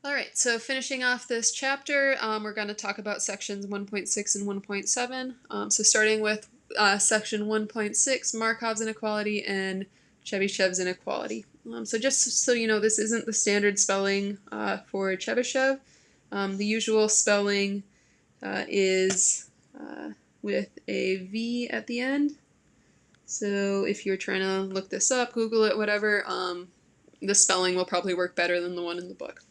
All right, so finishing off this chapter, we're going to talk about sections 1.6 and 1.7. So starting with section 1.6, Markov's inequality and Chebyshev's inequality. So just so you know, this isn't the standard spelling for Chebyshev. The usual spelling is with a V at the end. So if you're trying to look this up, Google it, whatever, the spelling will probably work better than the one in the book.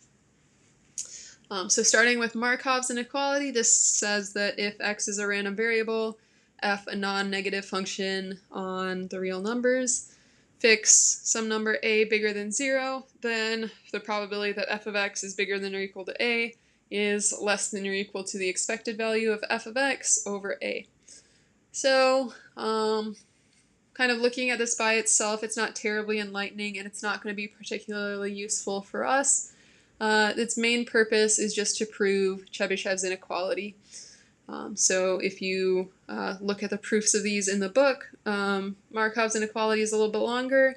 So starting with Markov's inequality, this says that if x is a random variable, f a non-negative function on the real numbers, fix some number a bigger than 0, then the probability that f of x is bigger than or equal to a is less than or equal to the expected value of f of x over a. So kind of looking at this by itself, it's not terribly enlightening and it's not going to be particularly useful for us. Its main purpose is just to prove Chebyshev's inequality. So if you look at the proofs of these in the book, Markov's inequality is a little bit longer.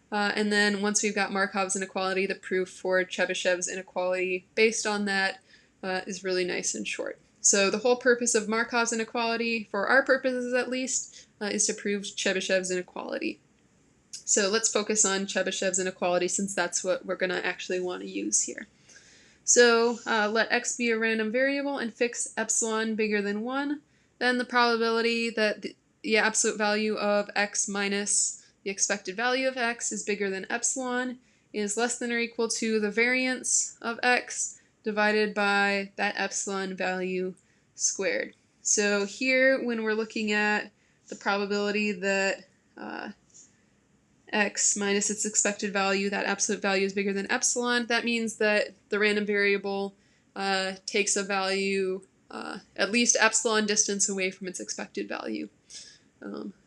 And then once we've got Markov's inequality, the proof for Chebyshev's inequality based on that is really nice and short. So the whole purpose of Markov's inequality, for our purposes at least, is to prove Chebyshev's inequality. So let's focus on Chebyshev's inequality since that's what we're going to actually want to use here. So let x be a random variable and fix epsilon bigger than 1. Then the probability that the absolute value of x minus the expected value of x is bigger than epsilon is less than or equal to the variance of x divided by that epsilon value squared. So here, when we're looking at the probability that x minus its expected value, that absolute value is bigger than epsilon, that means that the random variable takes a value at least epsilon distance away from its expected value.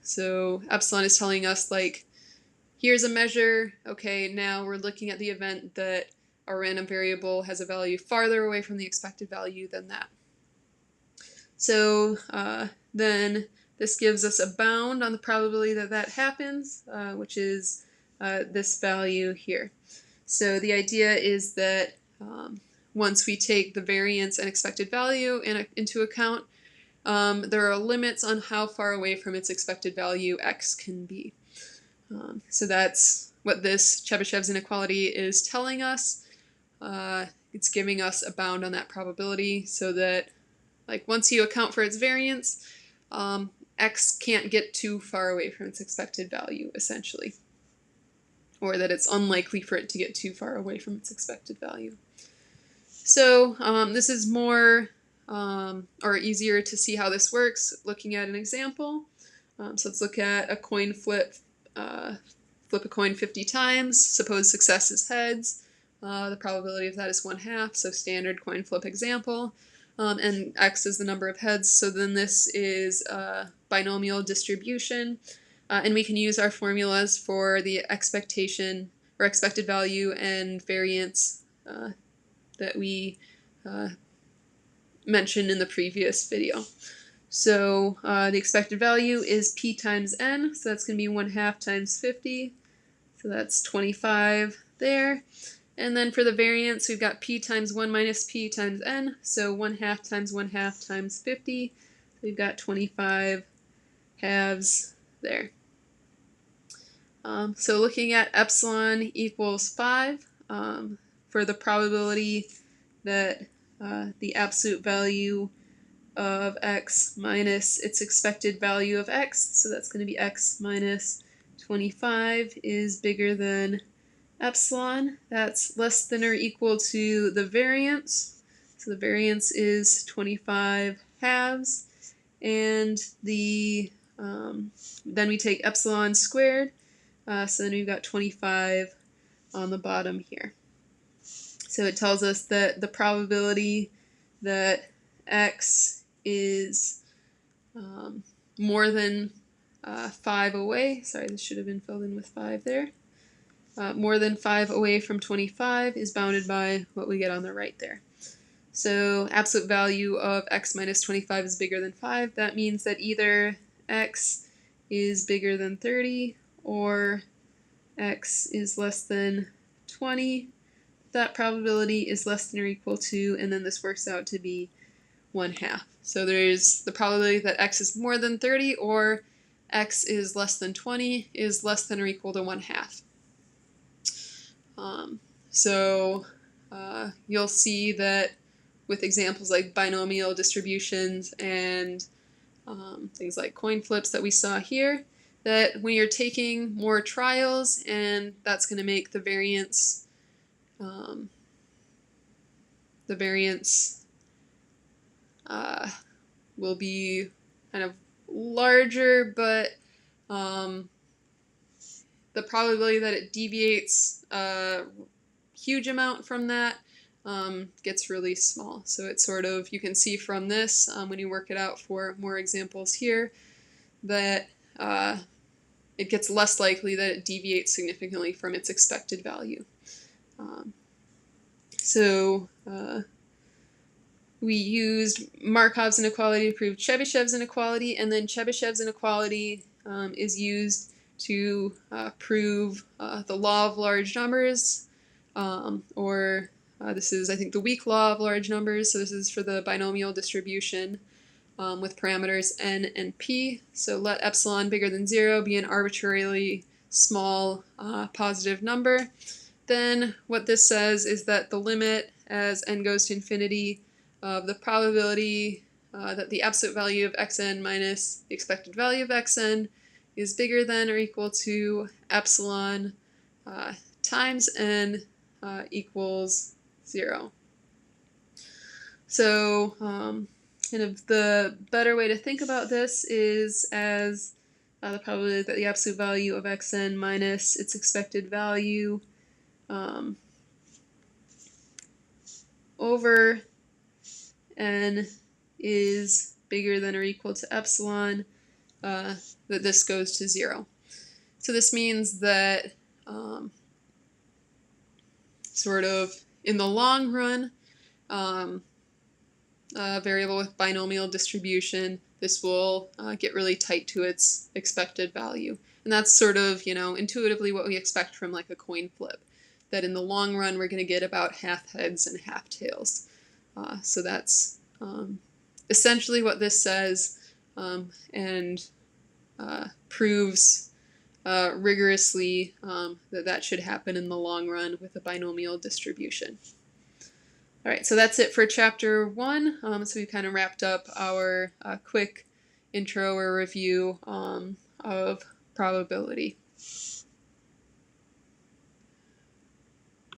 So epsilon is telling us, like, here's a measure, okay, now we're looking at the event that our random variable has a value farther away from the expected value than that. So then this gives us a bound on the probability that that happens, which is this value here. So the idea is that once we take the variance and expected value into account, there are limits on how far away from its expected value x can be. So that's what this Chebyshev's inequality is telling us. It's giving us a bound on that probability so that, like, once you account for its variance, x can't get too far away from its expected value, essentially. Or that it's unlikely for it to get too far away from its expected value. So this is more or easier to see how this works looking at an example. So let's look at a coin flip. Flip a coin 50 times. Suppose success is heads. The probability of that is 1/2, so standard coin flip example. And x is the number of heads, so then this is a binomial distribution. And we can use our formulas for the expectation or expected value and variance that we mentioned in the previous video. So the expected value is p times n, so that's going to be 1/2 times 50, so that's 25 there. And then for the variance, we've got p times 1 minus p times n, so 1/2 times 1/2 times 50. So we've got 25 halves there. So looking at epsilon equals 5, for the probability that the absolute value of x minus its expected value of x, so that's going to be x minus 25, is bigger than epsilon. That's less than or equal to the variance. So the variance is 25 halves. And then we take epsilon squared. So then we've got 25 on the bottom here. So it tells us that the probability that x is more than 5 away. Sorry, this should have been filled in with 5 there. More than 5 away from 25 is bounded by what we get on the right there. So absolute value of x minus 25 is bigger than 5. That means that either x is bigger than 30 or x is less than 20. that probability is less than or equal to, and then this works out to be 1/2. So there's the probability that x is more than 30 or x is less than 20 is less than or equal to 1/2. So you'll see that with examples like binomial distributions and things like coin flips that we saw here, that when you're taking more trials, and that's going to make the variance will be kind of larger, but the probability that it deviates a huge amount from that gets really small. So it's sort of, you can see from this when you work it out for more examples here, that it gets less likely that it deviates significantly from its expected value. We used Markov's inequality to prove Chebyshev's inequality, and then Chebyshev's inequality is used to prove the law of large numbers, this is, I think, the weak law of large numbers. So this is for the binomial distribution with parameters n and p. So let epsilon bigger than 0 be an arbitrarily small positive number. Then what this says is that the limit as n goes to infinity of the probability that the absolute value of xn minus the expected value of xn is bigger than or equal to epsilon times n equals 0. So kind of the better way to think about this is as the probability that the absolute value of xn minus its expected value over n is bigger than or equal to epsilon, that this goes to 0. So this means that sort of in the long run, a variable with binomial distribution, this will get really tight to its expected value. And that's sort of, intuitively what we expect from like a coin flip, that in the long run we're going to get about half heads and half tails. So that's essentially what this says, and proves rigorously that should happen in the long run with a binomial distribution. All right, so that's it for chapter 1. So we kind of wrapped up our quick intro or review of probability.